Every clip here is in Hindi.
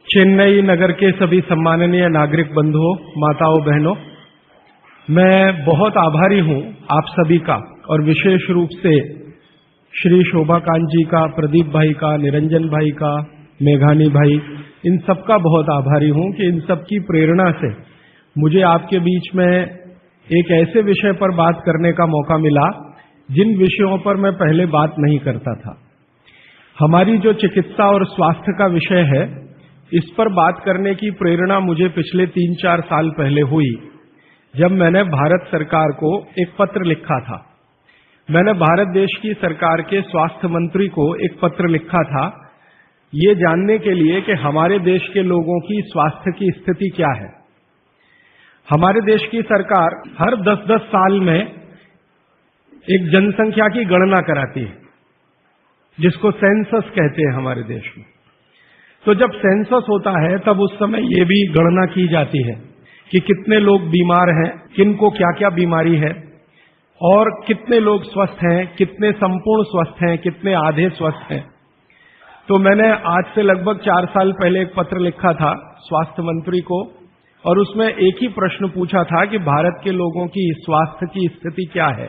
चेन्नई नगर के सभी सम्माननीय नागरिक बंधुओं, माताओं, बहनों, मैं बहुत आभारी हूं आप सभी का और विशेष रूप से श्री शोभाकांत जी का, प्रदीप भाई का, निरंजन भाई का, मेघानी भाई, इन सब का बहुत आभारी हूं कि इन सब की प्रेरणा से मुझे आपके बीच में एक ऐसे विषय पर बात करने का मौका मिला जिन विषयों पर मैं पहले बात नहीं करता था। हमारी जो चिकित्सा और स्वास्थ्य का विषय है, इस पर बात करने की प्रेरणा मुझे पिछले 3-4 साल पहले हुई, जब मैंने भारत सरकार को एक पत्र लिखा था। मैंने भारत देश की सरकार के स्वास्थ्य मंत्री को एक पत्र लिखा था, ये जानने के लिए कि हमारे देश के लोगों की स्वास्थ्य की स्थिति क्या है। हमारे देश की सरकार हर 10-10 साल में एक जनसंख्या की गणना कराती है, जिसको सेंसस कहते हैं हमारे देश में। तो जब सेंसस होता है तब उस समय ये भी गणना की जाती है कि कितने लोग बीमार हैं, किनको क्या क्या बीमारी है और कितने लोग स्वस्थ हैं, कितने संपूर्ण स्वस्थ हैं, कितने आधे स्वस्थ हैं। तो मैंने आज से लगभग 4 साल पहले एक पत्र लिखा था स्वास्थ्य मंत्री को और उसमें एक ही प्रश्न पूछा था कि भारत के लोगों की स्वास्थ्य की स्थिति क्या है।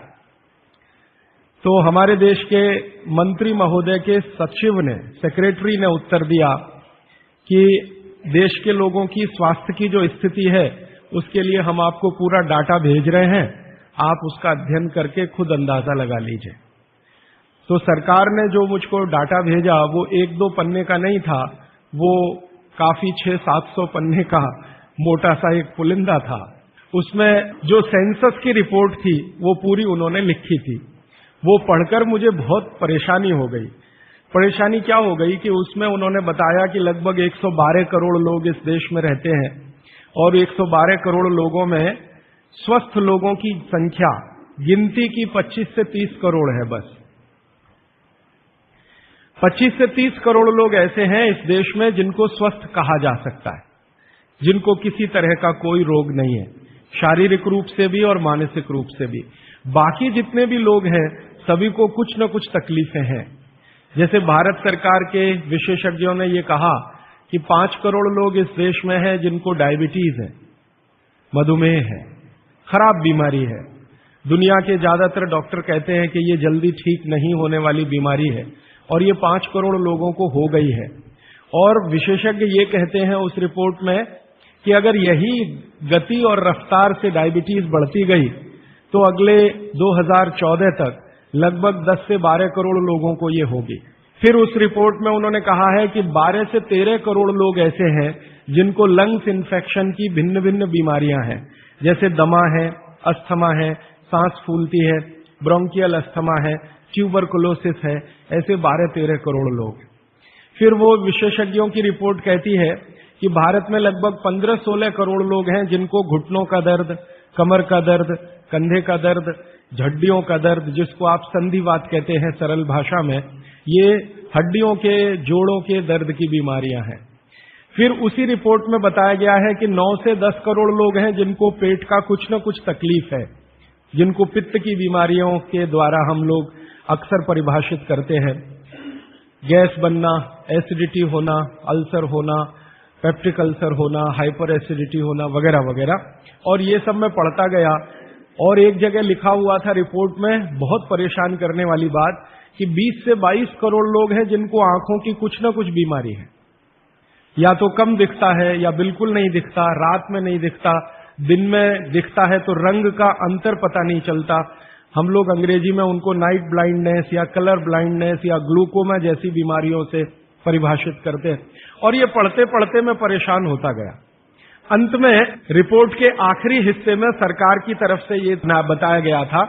तो हमारे देश के मंत्री महोदय के सचिव ने, सेक्रेटरी ने उत्तर दिया कि देश के लोगों की स्वास्थ्य की जो स्थिति है उसके लिए हम आपको पूरा डाटा भेज रहे हैं, आप उसका अध्ययन करके खुद अंदाजा लगा लीजिए। तो सरकार ने जो मुझको डाटा भेजा वो 1-2 पन्ने का नहीं था, वो काफी 600-700 पन्ने का मोटा सा एक पुलिंदा था। उसमें जो सेंसस की रिपोर्ट थी वो पूरी उन्होंने लिखी थी। वो पढ़कर मुझे बहुत परेशानी हो गई। परेशानी क्या हो गई कि उसमें उन्होंने बताया कि लगभग 112 करोड़ लोग इस देश में रहते हैं और 112 करोड़ लोगों में स्वस्थ लोगों की संख्या गिनती की 25 से 30 करोड़ है। बस 25 से 30 करोड़ लोग ऐसे हैं इस देश में जिनको स्वस्थ कहा जा सकता है, जिनको किसी तरह का कोई रोग नहीं है, शारीरिक रूप से भी और मानसिक रूप से भी। बाकी जितने भी लोग हैं सभी को कुछ न कुछ तकलीफें हैं। जैसे भारत सरकार के विशेषज्ञों ने ये कहा कि 5 करोड़ लोग इस देश में हैं जिनको डायबिटीज है, मधुमेह है, खराब बीमारी है। दुनिया के ज्यादातर डॉक्टर कहते हैं कि ये जल्दी ठीक नहीं होने वाली बीमारी है और ये 5 करोड़ लोगों को हो गई है। और विशेषज्ञ ये कहते हैं उस रिपोर्ट में कि अगर यही गति और रफ्तार से डायबिटीज बढ़ती गई तो अगले 2014 तक लगभग 10 से 12 करोड़ लोगों को ये होगी। फिर उस रिपोर्ट में उन्होंने कहा है कि 12 से 13 करोड़ लोग ऐसे हैं जिनको लंग्स इन्फेक्शन की भिन्न भिन्न बीमारियां हैं, जैसे दमा है, अस्थमा है, सांस फूलती है, ब्रोंकियल अस्थमा है, ट्यूबरकुलोसिस है, ऐसे 12-13 करोड़ लोग। फिर वो विशेषज्ञों की रिपोर्ट कहती है कि भारत में लगभग 15-16 करोड़ लोग हैं जिनको घुटनों का दर्द, कमर का दर्द, कंधे का दर्द, हड्डियों का दर्द, जिसको आप संधिवात कहते हैं सरल भाषा में, ये हड्डियों के, जोड़ों के दर्द की बीमारियां हैं। फिर उसी रिपोर्ट में बताया गया है कि 9 से 10 करोड़ लोग हैं जिनको पेट का कुछ न कुछ तकलीफ है, जिनको पित्त की बीमारियों के द्वारा हम लोग अक्सर परिभाषित करते हैं। गैस बनना, एसिडिटी होना, अल्सर होना, पेप्टिक अल्सर होना, हाइपर एसिडिटी होना, वगैरह वगैरह। और ये सब मैं पढ़ता गया और एक जगह लिखा हुआ था रिपोर्ट में, बहुत परेशान करने वाली बात, कि 20 से 22 करोड़ लोग हैं जिनको आंखों की कुछ न कुछ बीमारी है। या तो कम दिखता है या बिल्कुल नहीं दिखता, रात में नहीं दिखता, दिन में दिखता है तो रंग का अंतर पता नहीं चलता। हम लोग अंग्रेजी में उनको नाइट ब्लाइंडनेस या कलर ब्लाइंडनेस या ग्लूकोमा जैसी बीमारियों से परिभाषित करते हैं। और ये पढ़ते पढ़ते मैं परेशान होता गया। अंत में रिपोर्ट के आखिरी हिस्से में सरकार की तरफ से ये बताया गया था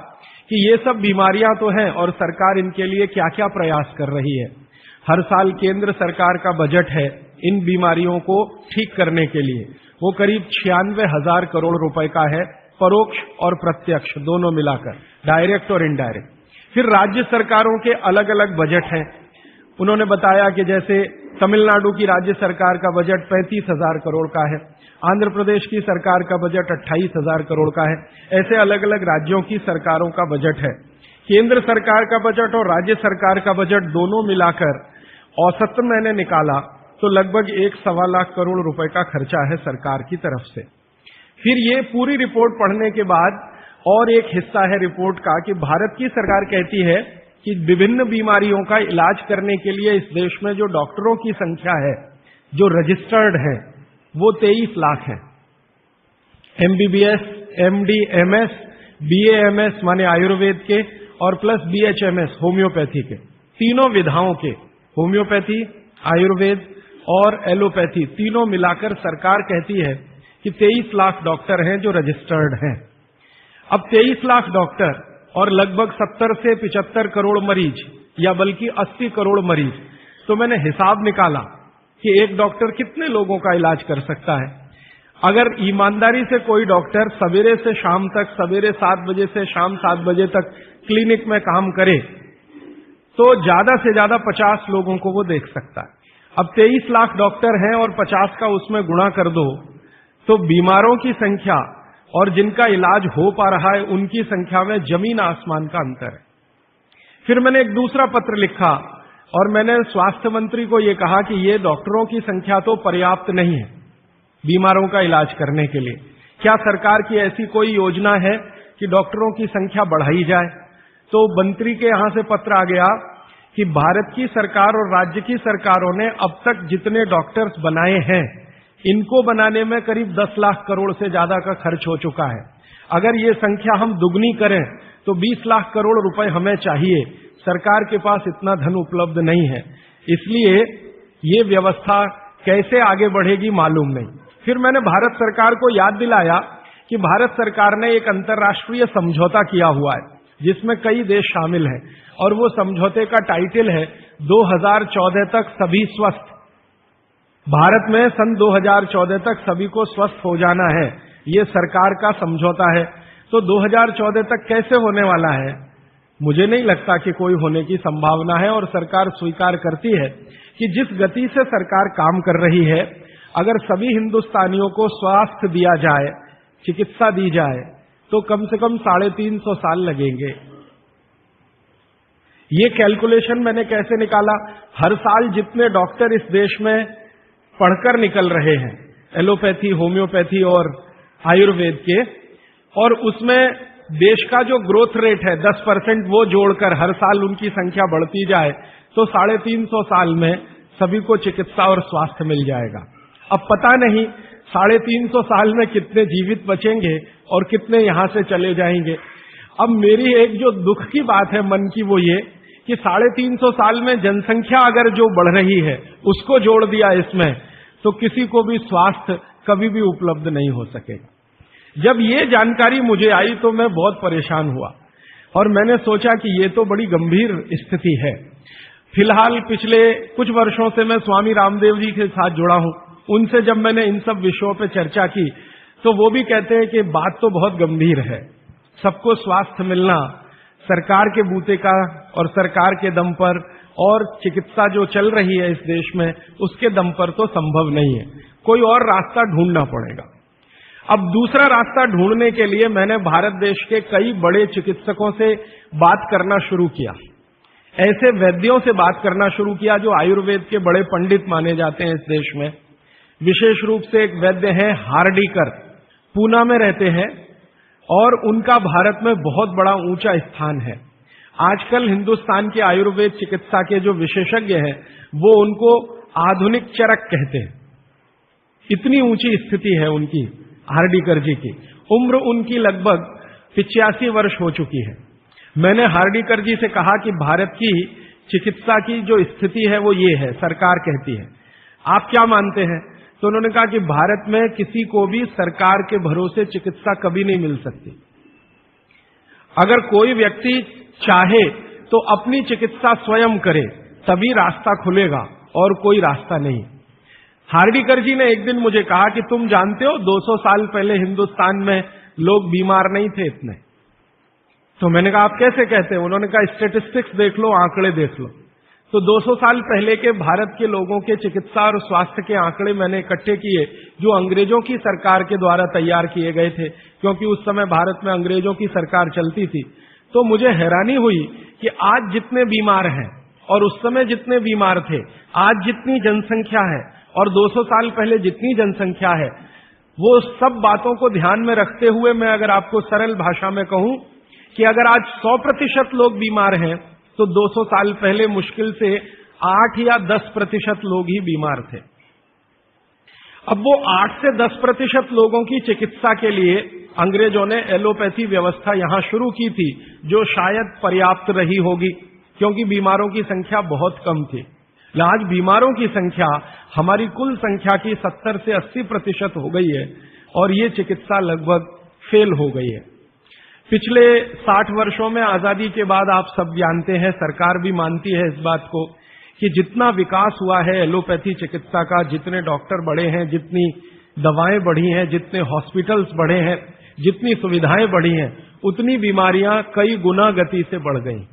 कि ये सब बीमारियां तो हैं और सरकार इनके लिए क्या क्या प्रयास कर रही है। हर साल केंद्र सरकार का बजट है इन बीमारियों को ठीक करने के लिए, वो करीब 96,000 करोड़ रुपए का है, परोक्ष और प्रत्यक्ष दोनों मिलाकर, डायरेक्ट और इनडायरेक्ट। फिर राज्य सरकारों के अलग अलग बजट हैं। उन्होंने बताया कि जैसे तमिलनाडु की राज्य सरकार का बजट 35,000 करोड़ का है, आंध्र प्रदेश की सरकार का बजट 28,000 करोड़ का है। ऐसे अलग अलग राज्यों की सरकारों का बजट है। केंद्र सरकार का बजट और राज्य सरकार का बजट दोनों मिलाकर औसत मैंने निकाला तो लगभग 1-1.25 लाख करोड़ रुपए का खर्चा है सरकार की तरफ से। फिर ये पूरी रिपोर्ट पढ़ने के बाद और एक हिस्सा है रिपोर्ट का कि भारत की सरकार कहती है कि विभिन्न बीमारियों का इलाज करने के लिए इस देश में जो डॉक्टरों की संख्या है, जो रजिस्टर्ड है, वो 23 लाख है। MBBS, MD, MS, BAMS माने आयुर्वेद के और प्लस BHMS होम्योपैथी के, तीनों विधाओं के, होम्योपैथी, आयुर्वेद और एलोपैथी तीनों मिलाकर सरकार कहती है कि 23 लाख डॉक्टर हैं जो रजिस्टर्ड हैं। अब 23 लाख डॉक्टर और लगभग 70 से 75 करोड़ मरीज या बल्कि 80 करोड़ मरीज, तो मैंने हिसाब निकाला कि एक डॉक्टर कितने लोगों का इलाज कर सकता है। अगर ईमानदारी से कोई डॉक्टर सवेरे से शाम तक, सवेरे 7 बजे से शाम 7 बजे तक क्लिनिक में काम करे तो ज्यादा से ज्यादा 50 लोगों को वो देख सकता है। अब 23 लाख डॉक्टर हैं और 50 का उसमें गुणा कर दो तो बीमारों की संख्या और जिनका इलाज हो पा रहा है उनकी संख्या में जमीन आसमान का अंतर है। फिर मैंने एक दूसरा पत्र लिखा और मैंने स्वास्थ्य मंत्री को यह कहा कि ये डॉक्टरों की संख्या तो पर्याप्त नहीं है बीमारों का इलाज करने के लिए। क्या सरकार की ऐसी कोई योजना है कि डॉक्टरों की संख्या बढ़ाई जाए? तो मंत्री के यहां से पत्र आ गया कि भारत की सरकार और राज्य की सरकारों ने अब तक जितने डॉक्टर्स बनाए हैं, इनको बनाने में करीब 10 लाख करोड़ से ज्यादा का खर्च हो चुका है। अगर ये संख्या हम दुगनी करें तो 20 लाख करोड़ रुपए हमें चाहिए। सरकार के पास इतना धन उपलब्ध नहीं है, इसलिए ये व्यवस्था कैसे आगे बढ़ेगी मालूम नहीं। फिर मैंने भारत सरकार को याद दिलाया कि भारत सरकार ने एक अंतर्राष्ट्रीय समझौता किया हुआ है जिसमें कई देश शामिल हैं और वो समझौते का टाइटल है 2014 तक सभी स्वस्थ। भारत में सन 2014 तक सभी को स्वस्थ हो जाना है, ये सरकार का समझौता है। तो 2014 तक कैसे होने वाला है? मुझे नहीं लगता कि कोई होने की संभावना है। और सरकार स्वीकार करती है कि जिस गति से सरकार काम कर रही है, अगर सभी हिंदुस्तानियों को स्वास्थ्य दिया जाए, चिकित्सा दी जाए, तो कम से कम 350 साल लगेंगे। ये कैलकुलेशन मैंने कैसे निकाला? हर साल जितने डॉक्टर इस देश में पढ़कर निकल रहे हैं, एलोपैथी, होम्योपैथी और आयुर्वेद के, और उसमें देश का जो ग्रोथ रेट है 10%, वो जोड़कर हर साल उनकी संख्या बढ़ती जाए तो 350 साल में सभी को चिकित्सा और स्वास्थ्य मिल जाएगा। अब पता नहीं 350 साल में कितने जीवित बचेंगे और कितने यहां से चले जाएंगे। अब मेरी एक जो दुख की बात है मन की, वो ये कि 350 साल में जनसंख्या अगर जो बढ़ रही है उसको जोड़ दिया इसमें, तो किसी को भी स्वास्थ्य कभी भी उपलब्ध नहीं हो सकेगा। जब ये जानकारी मुझे आई तो मैं बहुत परेशान हुआ और मैंने सोचा कि ये तो बड़ी गंभीर स्थिति है। फिलहाल पिछले कुछ वर्षों से मैं स्वामी रामदेव जी के साथ जुड़ा हूं। उनसे जब मैंने इन सब विषयों पर चर्चा की तो वो भी कहते हैं कि बात तो बहुत गंभीर है। सबको स्वास्थ्य मिलना सरकार के बूते का और सरकार के दम पर, और चिकित्सा जो चल रही है इस देश में उसके दम पर तो संभव नहीं है। कोई और रास्ता ढूंढना पड़ेगा। अब दूसरा रास्ता ढूंढने के लिए मैंने भारत देश के कई बड़े चिकित्सकों से बात करना शुरू किया। ऐसे वैद्यों से बात करना शुरू किया जो आयुर्वेद के बड़े पंडित माने जाते हैं इस देश में। विशेष रूप से एक वैद्य हैं हार्डीकर, पूना में रहते हैं और उनका भारत में बहुत बड़ा ऊंचा स्थान है। आजकल हिंदुस्तान के आयुर्वेद चिकित्सा के जो विशेषज्ञ हैं वो उनको आधुनिक चरक कहते हैं। इतनी ऊंची स्थिति है उनकी, हार्डीकर जी की। उम्र उनकी लगभग 85 वर्ष हो चुकी है। मैंने हार्डीकर जी से कहा कि भारत की चिकित्सा की जो स्थिति है वो ये है, सरकार कहती है, आप क्या मानते हैं? तो उन्होंने कहा कि भारत में किसी को भी सरकार के भरोसे चिकित्सा कभी नहीं मिल सकती। अगर कोई व्यक्ति चाहे तो अपनी चिकित्सा स्वयं करे, तभी रास्ता खुलेगा और कोई रास्ता नहीं। हार्डीकर जी ने एक दिन मुझे कहा कि तुम जानते हो 200 साल पहले हिंदुस्तान में लोग बीमार नहीं थे इतने। तो मैंने कहा आप कैसे कहते हैं? उन्होंने कहा स्टेटिस्टिक्स देख लो, आंकड़े देख लो। तो 200 साल पहले के भारत के लोगों के चिकित्सा और स्वास्थ्य के आंकड़े मैंने इकट्ठे किए जो अंग्रेजों की सरकार के द्वारा तैयार किए गए थे, क्योंकि उस समय भारत में अंग्रेजों की सरकार चलती थी। तो मुझे हैरानी हुई कि आज जितने बीमार हैं और उस समय जितने बीमार थे, आज जितनी जनसंख्या है, और 200 साल पहले जितनी जनसंख्या है, वो सब बातों को ध्यान में रखते हुए मैं अगर आपको सरल भाषा में कहूं कि अगर आज 100% लोग बीमार हैं तो 200 साल पहले मुश्किल से 8 या 10% लोग ही बीमार थे। अब वो 8 से 10% लोगों की चिकित्सा के लिए अंग्रेजों ने एलोपैथी व्यवस्था यहां शुरू की थी, जो शायद पर्याप्त रही होगी क्योंकि बीमारों की संख्या बहुत कम थी। आज बीमारों की संख्या हमारी कुल संख्या की 70 से 80% हो गई है और ये चिकित्सा लगभग फेल हो गई है। पिछले 60 वर्षों में आजादी के बाद आप सब जानते हैं, सरकार भी मानती है इस बात को कि जितना विकास हुआ है एलोपैथी चिकित्सा का, जितने डॉक्टर बढ़े हैं, जितनी दवाएं बढ़ी हैं, जितने हॉस्पिटल्स बढ़े हैं, जितनी सुविधाएं बढ़ी हैं, उतनी बीमारियां कई गुना गति से बढ़ गई।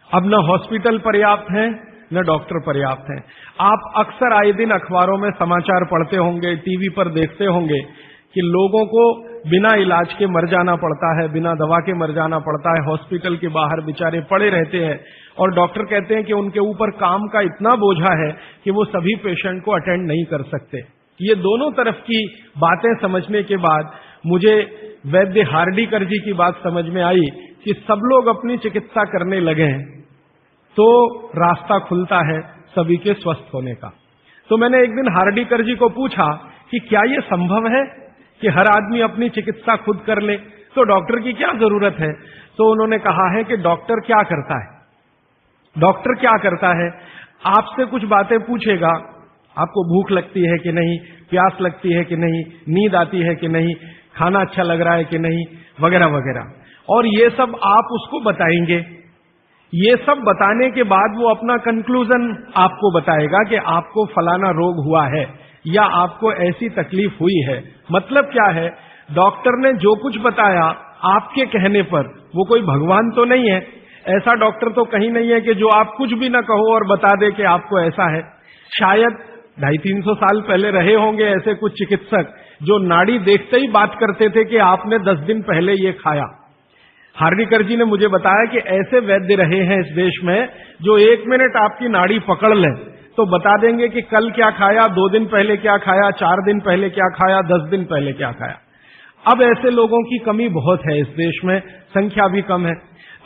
अब न हॉस्पिटल पर्याप्त हैं न डॉक्टर पर्याप्त हैं। आप अक्सर आए दिन अखबारों में समाचार पढ़ते होंगे, टीवी पर देखते होंगे कि लोगों को बिना इलाज के मर जाना पड़ता है, बिना दवा के मर जाना पड़ता है, हॉस्पिटल के बाहर बेचारे पड़े रहते हैं और डॉक्टर कहते हैं कि उनके ऊपर काम का इतना बोझा है कि वो सभी पेशेंट को अटेंड नहीं कर सकते। ये दोनों तरफ की बातें समझने के बाद मुझे वैद्य हार्डीकर जी की बात समझ में आई कि सब लोग अपनी चिकित्सा करने लगे हैं तो रास्ता खुलता है सभी के स्वस्थ होने का। तो मैंने एक दिन हार्डीकर जी को पूछा कि क्या यह संभव है कि हर आदमी अपनी चिकित्सा खुद कर ले, तो डॉक्टर की क्या जरूरत है? तो उन्होंने कहा है कि डॉक्टर क्या करता है, डॉक्टर क्या करता है, आपसे कुछ बातें पूछेगा, आपको भूख लगती है कि नहीं, प्यास लगती है कि नहीं, नींद आती है कि नहीं, खाना अच्छा लग रहा है कि नहीं, वगैरह वगैरह, और ये सब आप उसको बताएंगे। ये सब बताने के बाद वो अपना कंक्लूजन आपको बताएगा कि आपको फलाना रोग हुआ है या आपको ऐसी तकलीफ हुई है। मतलब क्या है, डॉक्टर ने जो कुछ बताया आपके कहने पर, वो कोई भगवान तो नहीं है, ऐसा डॉक्टर तो कहीं नहीं है कि जो आप कुछ भी ना कहो और बता दे कि आपको ऐसा है। शायद 250-300 साल पहले रहे होंगे ऐसे कुछ चिकित्सक जो नाड़ी देखते ही बात करते थे कि आपने 10 दिन पहले ये खाया। हार्डीकर जी ने मुझे बताया कि ऐसे वैद्य रहे हैं इस देश में जो 1 मिनट आपकी नाड़ी पकड़ लें तो बता देंगे कि कल क्या खाया, 2 दिन पहले क्या खाया, 4 दिन पहले क्या खाया, 10 दिन पहले क्या खाया। अब ऐसे लोगों की कमी बहुत है इस देश में, संख्या भी कम है।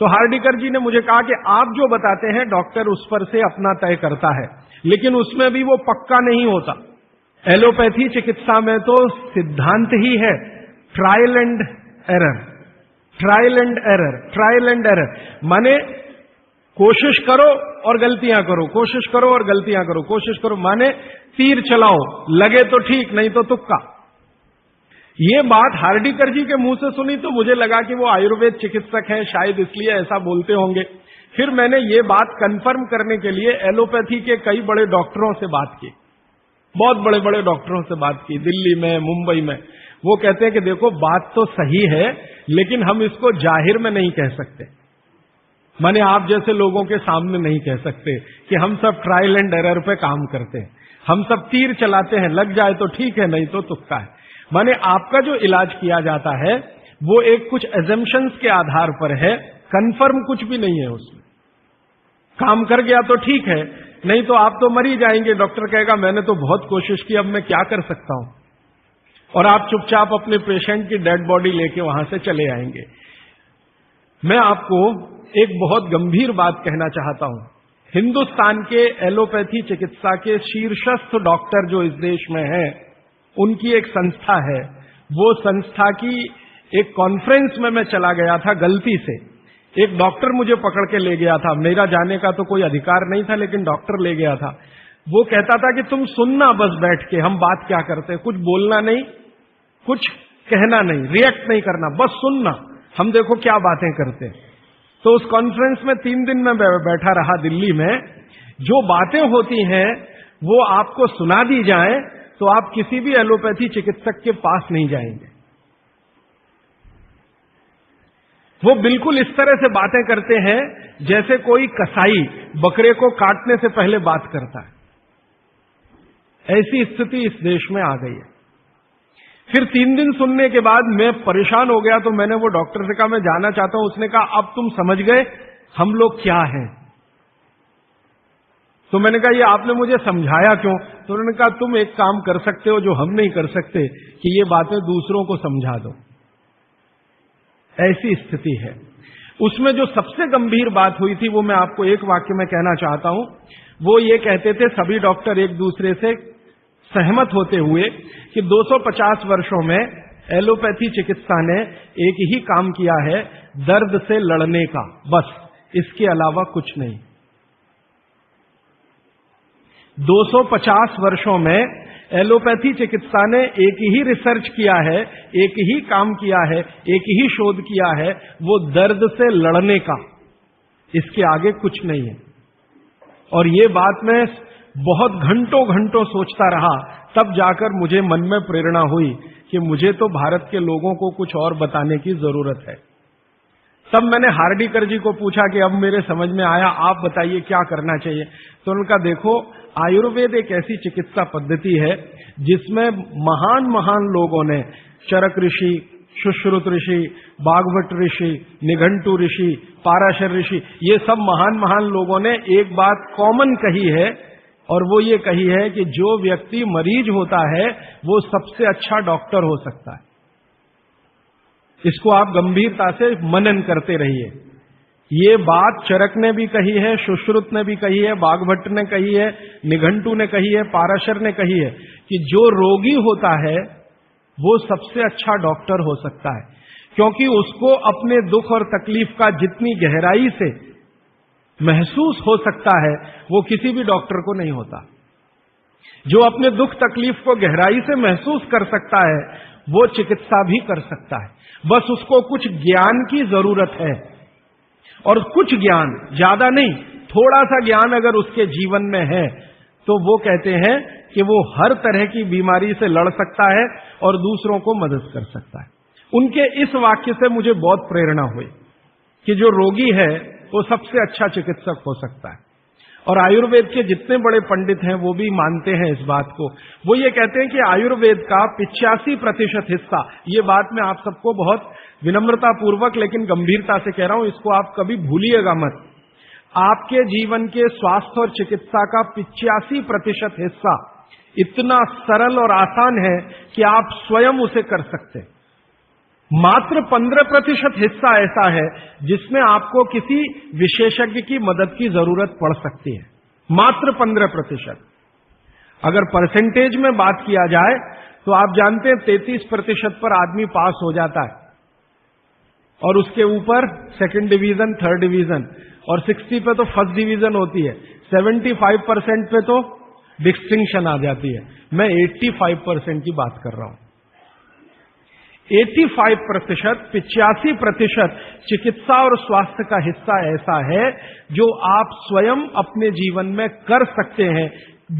तो हार्डीकर जी ने मुझे कहा कि आप जो बताते हैं डॉक्टर उस पर से अपना तय करता है, लेकिन उसमें भी वो पक्का नहीं होता। एलोपैथी चिकित्सा में तो सिद्धांत ही है trial and error, trial and error, trial and error, माने कोशिश करो और गलतियां करो, कोशिश करो और गलतियां करो, कोशिश करो, माने तीर चलाओ, लगे तो ठीक, नहीं तो तुक्का। ये बात हार्डीकर जी के मुंह से सुनी तो मुझे लगा कि वो आयुर्वेद चिकित्सक हैं, शायद इसलिए ऐसा बोलते होंगे। फिर मैंने ये बात कंफर्म करने के लिए एलोपैथी के कई बड़े डॉक्टरों से बात की, बहुत बड़े बड़े डॉक्टरों से बात की, दिल्ली में, मुंबई में। वो कहते हैं कि देखो बात तो सही है लेकिन हम इसको जाहिर में नहीं कह सकते, माने आप जैसे लोगों के सामने नहीं कह सकते कि हम सब ट्रायल एंड एरर पे काम करते हैं, हम सब तीर चलाते हैं, लग जाए तो ठीक है नहीं तो तुक्का है। माने आपका जो इलाज किया जाता है वो एक कुछ एजम्पशंस के आधार पर है, कंफर्म कुछ भी नहीं है उसमें। काम कर गया तो ठीक है, नहीं तो आप तो मर ही जाएंगे। डॉक्टर कहेगा मैंने तो बहुत कोशिश की, अब मैं क्या कर सकता हूं, और आप चुपचाप अपने पेशेंट की डेड बॉडी लेके वहां से चले आएंगे। मैं आपको एक बहुत गंभीर बात कहना चाहता हूं। हिंदुस्तान के एलोपैथी चिकित्सा के शीर्षस्थ डॉक्टर जो इस देश में हैं, उनकी एक संस्था है, वो संस्था की एक कॉन्फ्रेंस में मैं चला गया था गलती से। एक डॉक्टर मुझे पकड़ के ले गया था, मेरा जाने का तो कोई अधिकार नहीं था लेकिन डॉक्टर ले गया था। वो कहता था कि तुम सुनना बस बैठ के, हम बात क्या करते हैं, कुछ बोलना नहीं, कुछ कहना नहीं, रिएक्ट नहीं करना, बस सुनना, हम देखो क्या बातें करते हैं। तो उस कॉन्फ्रेंस में 3 दिन में बैठा रहा दिल्ली में। जो बातें होती हैं वो आपको सुना दी जाए तो आप किसी भी एलोपैथी चिकित्सक के पास नहीं जाएंगे। वो बिल्कुल इस तरह से बातें करते हैं जैसे कोई कसाई बकरे को काटने से पहले बात करता है। ऐसी स्थिति इस देश में आ गई है। फिर 3 दिन सुनने के बाद मैं परेशान हो गया, तो मैंने वो डॉक्टर से कहा मैं जाना चाहता हूं। उसने कहा अब तुम समझ गए हम लोग क्या हैं? तो मैंने कहा ये आपने मुझे समझाया क्यों? तो उन्होंने कहा तुम एक काम कर सकते हो जो हम नहीं कर सकते, कि ये बातें दूसरों को समझा दो। ऐसी स्थिति है। उसमें जो सबसे गंभीर बात हुई थी वो मैं आपको एक वाक्य में कहना चाहता हूं। वो ये कहते थे, सभी डॉक्टर एक दूसरे से सहमत होते हुए, कि 250 वर्षों में एलोपैथी चिकित्सा ने एक ही काम किया है, दर्द से लड़ने का, बस, इसके अलावा कुछ नहीं। 250 वर्षों में एलोपैथी चिकित्सा ने एक ही रिसर्च किया है, एक ही काम किया है, एक ही शोध किया है, वो दर्द से लड़ने का, इसके आगे कुछ नहीं है। और ये बात मैं बहुत घंटों घंटों सोचता रहा, तब जाकर मुझे मन में प्रेरणा हुई कि मुझे तो भारत के लोगों को कुछ और बताने की जरूरत है। तब मैंने हार्डीकर जी को पूछा कि अब मेरे समझ में आया, आप बताइए क्या करना चाहिए। तो उनका, देखो, आयुर्वेद एक ऐसी चिकित्सा पद्धति है जिसमें महान महान लोगों ने, चरक ऋषि, सुश्रुत ऋषि, बागभट्ट ऋषि, निघंटु ऋषि, पाराशर ऋषि, ये सब महान महान लोगों ने एक बात कॉमन कही है, और वो ये कही है कि जो व्यक्ति मरीज होता है वो सबसे अच्छा डॉक्टर हो सकता है। इसको आप गंभीरता से मनन करते रहिए। ये बात चरक ने भी कही है, सुश्रुत ने भी कही है, बागभट्ट ने कही है, निघंटु ने कही है, पाराशर ने कही है, कि जो रोगी होता है वो सबसे अच्छा डॉक्टर हो सकता है, क्योंकि उसको अपने दुख और तकलीफ का जितनी गहराई से महसूस हो सकता है वो किसी भी डॉक्टर को नहीं होता। जो अपने दुख तकलीफ को गहराई से महसूस कर सकता है वो चिकित्सा भी कर सकता है, बस उसको कुछ ज्ञान की जरूरत है। और कुछ ज्ञान, ज्यादा नहीं, थोड़ा सा ज्ञान अगर उसके जीवन में है तो वो कहते हैं कि वो हर तरह की बीमारी से लड़ सकता है और दूसरों को मदद कर सकता है। उनके इस वाक्य से मुझे बहुत प्रेरणा हुई कि जो रोगी है वो सबसे अच्छा चिकित्सक हो सकता है। और आयुर्वेद के जितने बड़े पंडित हैं वो भी मानते हैं इस बात को। वो ये कहते हैं कि आयुर्वेद का 85% हिस्सा, ये बात मैं आप सबको बहुत विनम्रता पूर्वक लेकिन गंभीरता से कह रहा हूं, इसको आप कभी भूलिएगा मत। आपके जीवन के स्वास्थ्य और चिकित्सा का 85% हिस्सा इतना सरल और आसान है कि आप स्वयं उसे कर सकते हैं। मात्र 15% हिस्सा ऐसा है जिसमें आपको किसी विशेषज्ञ की मदद की जरूरत पड़ सकती है, मात्र 15%। अगर परसेंटेज में बात किया जाए तो आप जानते हैं 33% पर आदमी पास हो जाता है, और उसके ऊपर सेकंड डिवीजन, थर्ड डिवीजन, और 60 पे तो फर्स्ट डिवीजन होती है, 75% पे तो डिस्टिंक्शन आ जाती है। मैं 85% की बात कर रहा हूं। 85%, 85% चिकित्सा और स्वास्थ्य का हिस्सा ऐसा है जो आप स्वयं अपने जीवन में कर सकते हैं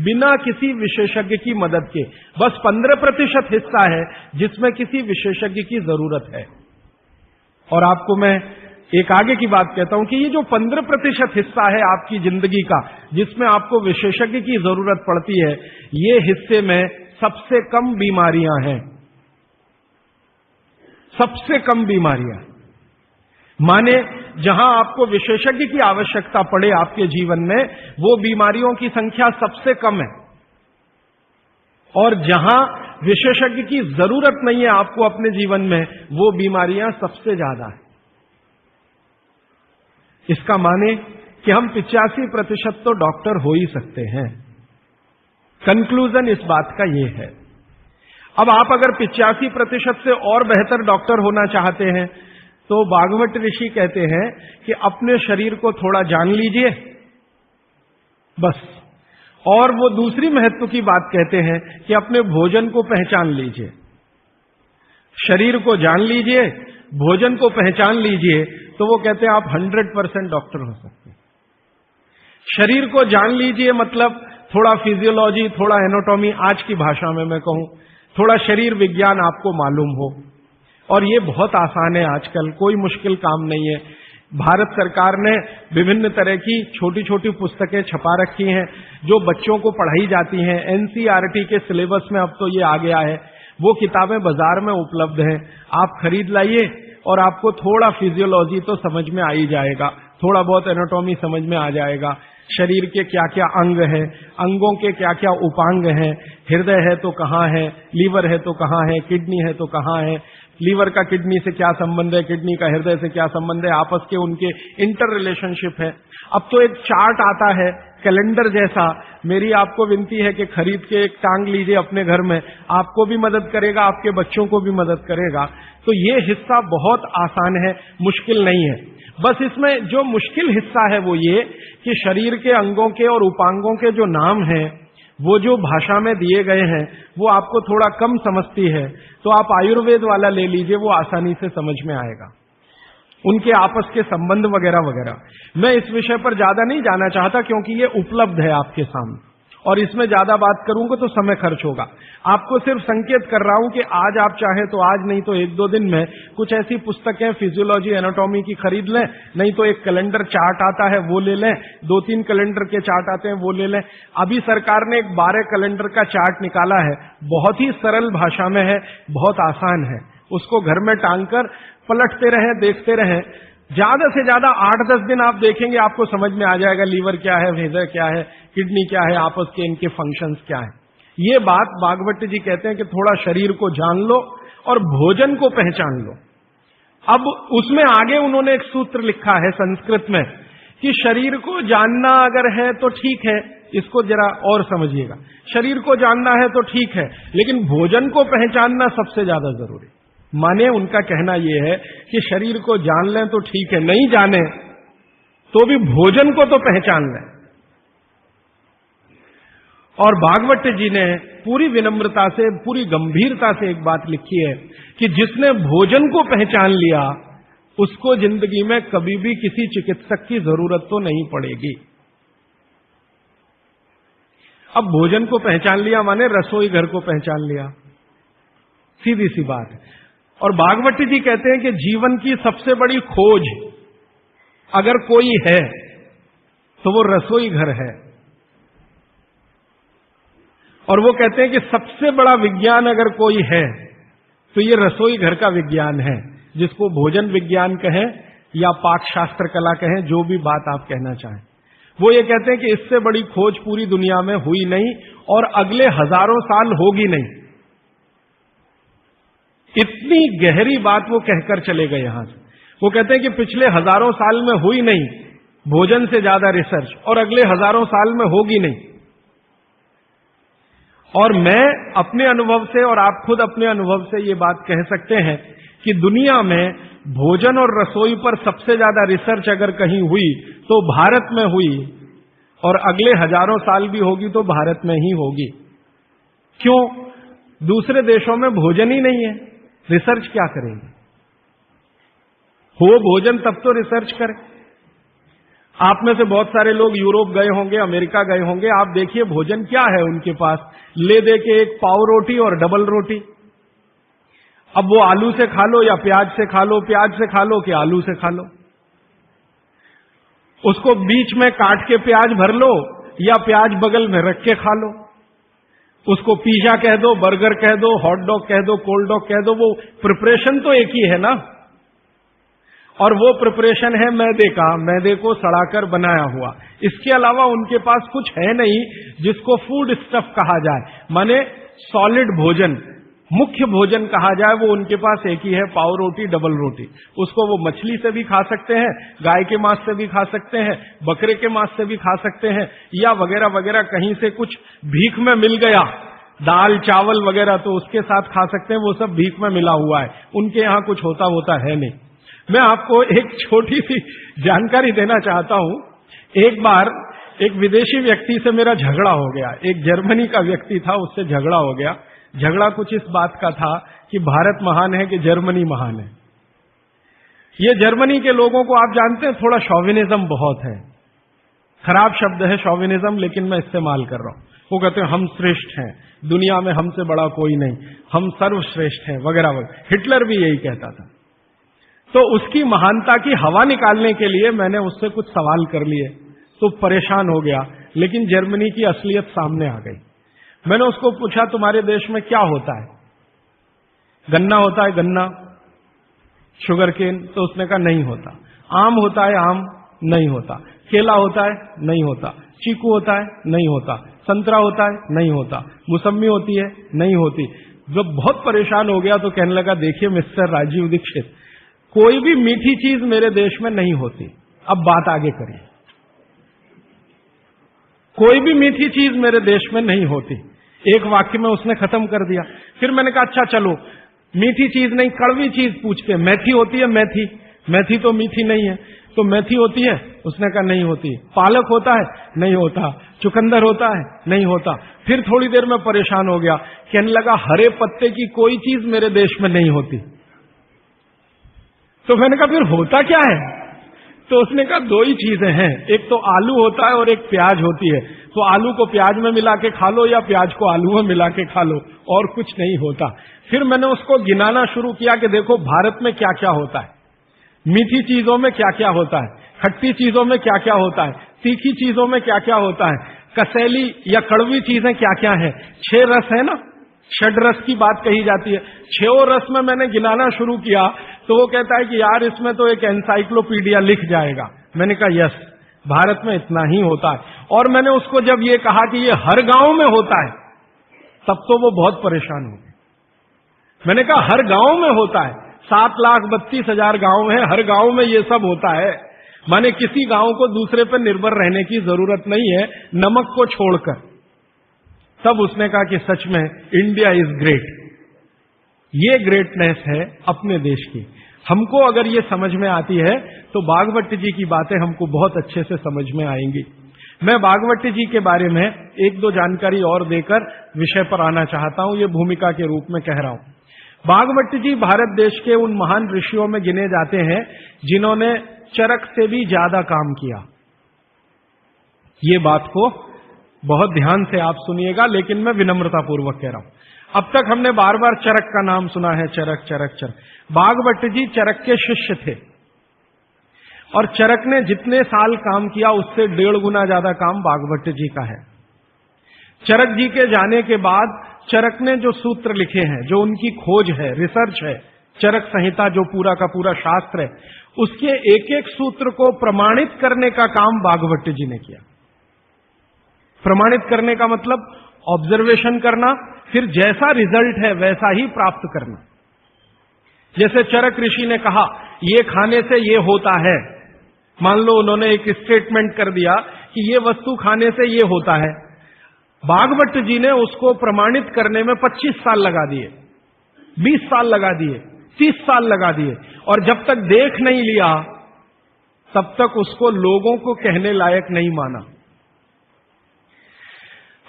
बिना किसी विशेषज्ञ की मदद के। बस 15% हिस्सा है जिसमें किसी विशेषज्ञ की जरूरत है। और आपको मैं एक आगे की बात कहता हूं कि ये जो 15% हिस्सा है आपकी जिंदगी का जिसमें आपको विशेषज्ञ की जरूरत पड़ती है, ये हिस्से में सबसे कम बीमारियां हैं, सबसे कम बीमारियां। माने जहां आपको विशेषज्ञ की आवश्यकता पड़े आपके जीवन में, वो बीमारियों की संख्या सबसे कम है, और जहां विशेषज्ञ की जरूरत नहीं है आपको अपने जीवन में, वो बीमारियां सबसे ज्यादा है। इसका माने कि हम 85% तो डॉक्टर हो ही सकते हैं। कंक्लूजन इस बात का ये है। अब आप अगर 85% से और बेहतर डॉक्टर होना चाहते हैं तो बागवट ऋषि कहते हैं कि अपने शरीर को थोड़ा जान लीजिए, बस। और वो दूसरी महत्व की बात कहते हैं कि अपने भोजन को पहचान लीजिए। शरीर को जान लीजिए, भोजन को पहचान लीजिए, तो वो कहते हैं आप 100% डॉक्टर हो सकते हैं। शरीर को जान लीजिए मतलब थोड़ा फिजियोलॉजी, थोड़ा एनाटॉमी, आज की भाषा में मैं कहूं थोड़ा शरीर विज्ञान आपको मालूम हो, और ये बहुत आसान है आजकल, कोई मुश्किल काम नहीं है। भारत सरकार ने विभिन्न तरह की छोटी छोटी पुस्तकें छपा रखी हैं जो बच्चों को पढ़ाई जाती हैं। एनसीईआरटी के सिलेबस में अब तो ये आ गया है। वो किताबें बाजार में उपलब्ध हैं, आप खरीद लाइए और आपको थोड़ा फिजियोलॉजी तो समझ में आ ही जाएगा, थोड़ा बहुत एनाटॉमी समझ में आ जाएगा। शरीर के क्या क्या अंग है, अंगों के क्या क्या उपांग हैं, हृदय है तो कहाँ है, लीवर है तो कहाँ है, किडनी है तो कहाँ है, लीवर का किडनी से क्या संबंध है, किडनी का हृदय से क्या संबंध है, आपस के उनके इंटर रिलेशनशिप है। अब तो एक चार्ट आता है कैलेंडर जैसा, मेरी आपको विनती है कि खरीद के एक टांग लीजिए अपने घर में, आपको भी मदद करेगा, आपके बच्चों को भी मदद करेगा। तो ये हिस्सा बहुत आसान है, मुश्किल नहीं है। बस इसमें जो मुश्किल हिस्सा है वो ये कि शरीर के अंगों के और उपांगों के जो नाम हैं वो जो भाषा में दिए गए हैं वो आपको थोड़ा कम समझती है, तो आप आयुर्वेद वाला ले लीजिए, वो आसानी से समझ में आएगा, उनके आपस के संबंध वगैरह वगैरह। मैं इस विषय पर ज्यादा नहीं जाना चाहता क्योंकि ये उपलब्ध है आपके सामने, और इसमें ज्यादा बात करूंगा तो समय खर्च होगा। आपको सिर्फ संकेत कर रहा हूं कि आज आप चाहे तो आज, नहीं तो एक दो दिन में कुछ ऐसी पुस्तकें फिजियोलॉजी एनाटॉमी की खरीद लें, नहीं तो एक कैलेंडर चार्ट आता है वो ले लें, 2-3 कैलेंडर के चार्ट आते हैं वो ले लें। अभी सरकार ने एक 12 कैलेंडर का चार्ट निकाला है, बहुत ही सरल भाषा में है, बहुत आसान है, उसको घर में टांग कर पलटते रहें, देखते रहें। ज्यादा से ज्यादा 8-10 दिन आप देखेंगे, आपको समझ में आ जाएगा लीवर क्या है, हृदय क्या है, किडनी क्या है, आपस के इनके फंक्शंस क्या है। ये बात भागवत जी कहते हैं कि थोड़ा शरीर को जान लो और भोजन को पहचान लो। अब उसमें आगे उन्होंने एक सूत्र लिखा है संस्कृत में कि शरीर को जानना अगर है तो ठीक है, इसको जरा और समझिएगा, शरीर को जानना है तो ठीक है, लेकिन भोजन को पहचानना सबसे ज्यादा जरूरी। माने उनका कहना यह है कि शरीर को जान लें तो ठीक है, नहीं जाने तो भी भोजन को तो पहचान लें। और भागवत जी ने पूरी विनम्रता से, पूरी गंभीरता से एक बात लिखी है कि जिसने भोजन को पहचान लिया उसको जिंदगी में कभी भी किसी चिकित्सक की जरूरत तो नहीं पड़ेगी। अब भोजन को पहचान लिया माने रसोई घर को पहचान लिया, सीधी सी बात है। और भागवत जी कहते हैं कि जीवन की सबसे बड़ी खोज अगर कोई है तो वो रसोई घर है। और वो कहते हैं कि सबसे बड़ा विज्ञान अगर कोई है तो ये रसोई घर का विज्ञान है, जिसको भोजन विज्ञान कहें या पाक शास्त्र कला कहें, जो भी बात आप कहना चाहें। वो ये कहते हैं कि इससे बड़ी खोज पूरी दुनिया में हुई नहीं और अगले हजारों साल होगी नहीं। इतनी गहरी बात वो कहकर चले गए यहां से। वो कहते हैं कि पिछले हजारों साल में हुई नहीं भोजन से ज्यादा रिसर्च, और अगले हजारों साल में होगी नहीं। और मैं अपने अनुभव से और आप खुद अपने अनुभव से ये बात कह सकते हैं कि दुनिया में भोजन और रसोई पर सबसे ज्यादा रिसर्च अगर कहीं हुई तो भारत में हुई, और अगले हजारों साल भी होगी तो भारत में ही होगी। क्यों? दूसरे देशों में भोजन ही नहीं है, रिसर्च क्या करेंगे? हो भोजन तब तो रिसर्च करें। आप में से बहुत सारे लोग यूरोप गए होंगे, अमेरिका गए होंगे, आप देखिए भोजन क्या है उनके पास, ले दे के एक पाव रोटी और डबल रोटी। अब वो आलू से खा लो या प्याज से खा लो, प्याज से खा लो कि आलू से खा लो, उसको बीच में काट के प्याज भर लो या प्याज बगल में रख के खा लो, उसको पिज़्ज़ा कह दो, बर्गर कह दो, हॉट डॉग कह दो, कोल्ड डॉग कह दो, वो प्रिपरेशन तो एक ही है ना। और वो प्रिपरेशन है मैदे का, मैदे को सड़ाकर बनाया हुआ। इसके अलावा उनके पास कुछ है नहीं जिसको फूड स्टफ कहा जाए, माने सॉलिड भोजन, मुख्य भोजन कहा जाए, वो उनके पास एक ही है, पाव रोटी डबल रोटी। उसको वो मछली से भी खा सकते हैं, गाय के मांस से भी खा सकते हैं, बकरे के मांस से भी खा सकते हैं, या वगैरह वगैरह कहीं से कुछ भीख में मिल गया, दाल चावल वगैरह, तो उसके साथ खा सकते हैं, वो सब भीख में मिला हुआ है, उनके यहां कुछ होता है नहीं। मैं आपको एक छोटी सी जानकारी देना चाहता हूं। एक बार एक विदेशी व्यक्ति से मेरा झगड़ा हो गया, एक जर्मनी का व्यक्ति था, उससे झगड़ा हो गया। झगड़ा कुछ इस बात का था कि भारत महान है कि जर्मनी महान है। ये जर्मनी के लोगों को आप जानते हैं, थोड़ा शॉविनिज्म बहुत है, खराब शब्द है शॉविनिज्म, लेकिन मैं इस्तेमाल कर रहा हूं। वो कहते हैं हम श्रेष्ठ हैं, दुनिया में हमसे बड़ा कोई नहीं, हम सर्वश्रेष्ठ हैं वगैरह वगैरह। हिटलर भी यही कहता था। तो उसकी महानता की हवा निकालने के लिए मैंने उससे कुछ सवाल कर लिए, तो परेशान हो गया, लेकिन जर्मनी की असलियत सामने आ गई। मैंने उसको पूछा तुम्हारे देश में क्या होता है? गन्ना होता है, गन्ना, शुगर केन? तो उसने कहा नहीं होता। आम होता है, आम? नहीं होता। केला होता है? नहीं होता। चीकू होता है? नहीं होता। संतरा होता है? नहीं होता। मौसम्मी होती है? नहीं होती। जब बहुत परेशान हो गया तो कहने लगा, देखिए मिस्टर राजीव दीक्षित, कोई भी मीठी चीज मेरे देश में नहीं होती। अब बात आगे करिए। कोई भी मीठी चीज मेरे देश में नहीं होती। एक वाक्य में उसने खत्म कर दिया। फिर मैंने कहा, अच्छा चलो, मीठी चीज नहीं, कड़वी चीज पूछते हैं। मेथी होती है? मेथी? मेथी तो मीठी नहीं है। तो मेथी होती है? उसने कहा नहीं होती। पालक होता है? नहीं होता। चुकंदर होता है? नहीं होता। फिर थोड़ी देर में परेशान हो गया, कहने लगा, हरे पत्ते की कोई चीज मेरे देश में नहीं होती। तो मैंने कहा, फिर होता क्या है? तो उसने कहा, दो ही चीजें हैं, एक तो आलू होता है और एक प्याज होती है। तो आलू को प्याज में मिला के खा लो या प्याज को आलू में मिला के खा लो, और कुछ नहीं होता। फिर मैंने उसको गिनाना शुरू किया कि देखो भारत में क्या क्या होता है, मीठी चीजों में क्या क्या होता है, खट्टी चीजों में क्या क्या होता है, तीखी चीजों में क्या क्या होता है, कसैली या कड़वी चीजें क्या क्या है। 6 रस है ना, षड रस की बात कही जाती है। 6 रस में मैंने गिनाना शुरू किया तो वो कहता है कि यार इसमें तो एक एनसाइक्लोपीडिया लिख जाएगा। मैंने कहा यस, भारत में इतना ही होता है। और मैंने उसको जब ये कहा कि ये हर गांव में होता है, तब तो वो बहुत परेशान हो गए। मैंने कहा हर गांव में होता है, 7,32,000 गांव है, हर गांव में ये सब होता है। माने किसी गांव को दूसरे पर निर्भर रहने की जरूरत नहीं है, नमक को छोड़कर। तब उसने कहा कि सच में इंडिया इज ग्रेट। ये ग्रेटनेस है अपने देश की। हमको अगर ये समझ में आती है तो भागवत जी की बातें हमको बहुत अच्छे से समझ में आएंगी। मैं भागवत जी के बारे में 1-2 जानकारी और देकर विषय पर आना चाहता हूं, ये भूमिका के रूप में कह रहा हूं। भागवत जी भारत देश के उन महान ऋषियों में गिने जाते हैं जिन्होंने चरक से भी ज्यादा काम किया। ये बात को बहुत ध्यान से आप सुनिएगा, लेकिन मैं विनम्रतापूर्वक कह रहा हूं। अब तक हमने बार बार चरक का नाम सुना है, चरक चरक चरक। भागवत जी चरक के शिष्य थे और चरक ने जितने साल काम किया उससे 1.5 गुना ज्यादा काम भागवत जी का है। चरक जी के जाने के बाद चरक ने जो सूत्र लिखे हैं, जो उनकी खोज है, रिसर्च है, चरक संहिता जो पूरा का पूरा शास्त्र है, उसके एक एक सूत्र को प्रमाणित करने का काम भागवत जी ने किया। प्रमाणित करने का मतलब ऑब्जर्वेशन करना, फिर जैसा रिजल्ट है वैसा ही प्राप्त करना। जैसे चरक ऋषि ने कहा ये खाने से ये होता है, मान लो उन्होंने एक स्टेटमेंट कर दिया कि ये वस्तु खाने से ये होता है। भागवत जी ने उसको प्रमाणित करने में 25 साल लगा दिए, 20 साल लगा दिए, 30 साल लगा दिए, और जब तक देख नहीं लिया तब तक उसको लोगों को कहने लायक नहीं माना।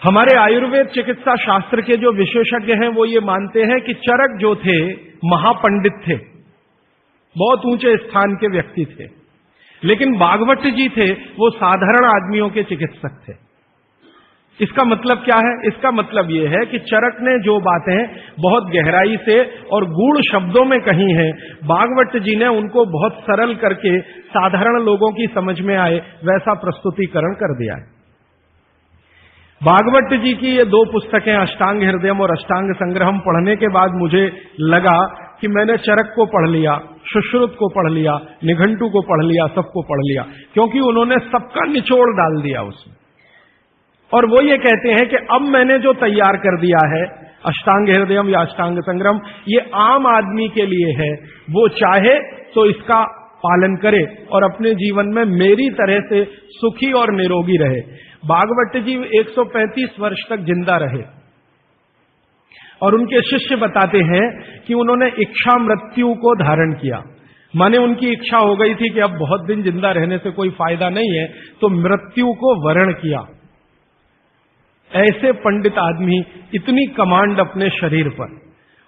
हमारे आयुर्वेद चिकित्सा शास्त्र के जो विशेषज्ञ हैं वो ये मानते हैं कि चरक जो थे महापंडित थे, बहुत ऊंचे स्थान के व्यक्ति थे, लेकिन भागवत जी थे वो साधारण आदमियों के चिकित्सक थे। इसका मतलब क्या है? इसका मतलब यह है कि चरक ने जो बातें बहुत गहराई से और गूढ़ शब्दों में कही हैं, भागवत जी ने उनको बहुत सरल करके साधारण लोगों की समझ में आए वैसा प्रस्तुतिकरण कर दिया है। भागवत जी की ये 2 पुस्तकें अष्टांग हृदयम और अष्टांग संग्रहम पढ़ने के बाद मुझे लगा कि मैंने चरक को पढ़ लिया, सुश्रुत को पढ़ लिया, निघंटु को पढ़ लिया, सबको पढ़ लिया, क्योंकि उन्होंने सबका निचोड़ डाल दिया उसमें। और वो ये कहते हैं कि अब मैंने जो तैयार कर दिया है अष्टांग हृदयम या अष्टांग संग्रहम, ये आम आदमी के लिए है। वो चाहे तो इसका पालन करे और अपने जीवन में मेरी तरह से सुखी और निरोगी रहे। भागवत जी 135 वर्ष तक जिंदा रहे और उनके शिष्य बताते हैं कि उन्होंने इच्छा मृत्यु को धारण किया। माने उनकी इच्छा हो गई थी कि अब बहुत दिन जिंदा रहने से कोई फायदा नहीं है, तो मृत्यु को वरण किया। ऐसे पंडित आदमी, इतनी कमांड अपने शरीर पर।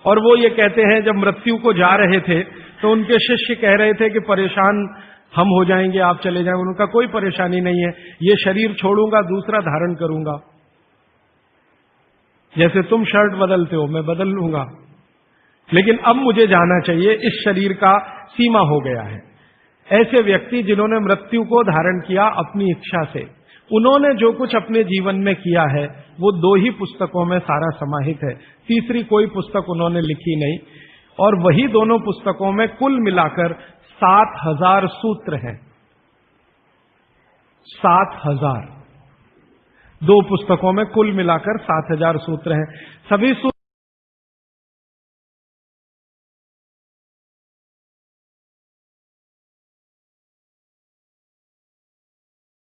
और वो ये कहते हैं जब मृत्यु को जा रहे थे तो उनके शिष्य कह रहे थे कि परेशान हम हो जाएंगे, आप चले जाएंगे। उनका कोई परेशानी नहीं है, ये शरीर छोड़ूंगा दूसरा धारण करूंगा, जैसे तुम शर्ट बदलते हो मैं बदल लूंगा, लेकिन अब मुझे जाना चाहिए, इस शरीर का सीमा हो गया है। ऐसे व्यक्ति जिन्होंने मृत्यु को धारण किया अपनी इच्छा से, उन्होंने जो कुछ अपने जीवन में किया है वो 2 ही पुस्तकों में सारा समाहित है, तीसरी कोई पुस्तक उन्होंने लिखी नहीं। और वही दोनों पुस्तकों में कुल मिलाकर 7,000 सूत्र हैं। 7,000। 2 पुस्तकों में कुल मिलाकर 7,000 सूत्र हैं। सभी सूत्र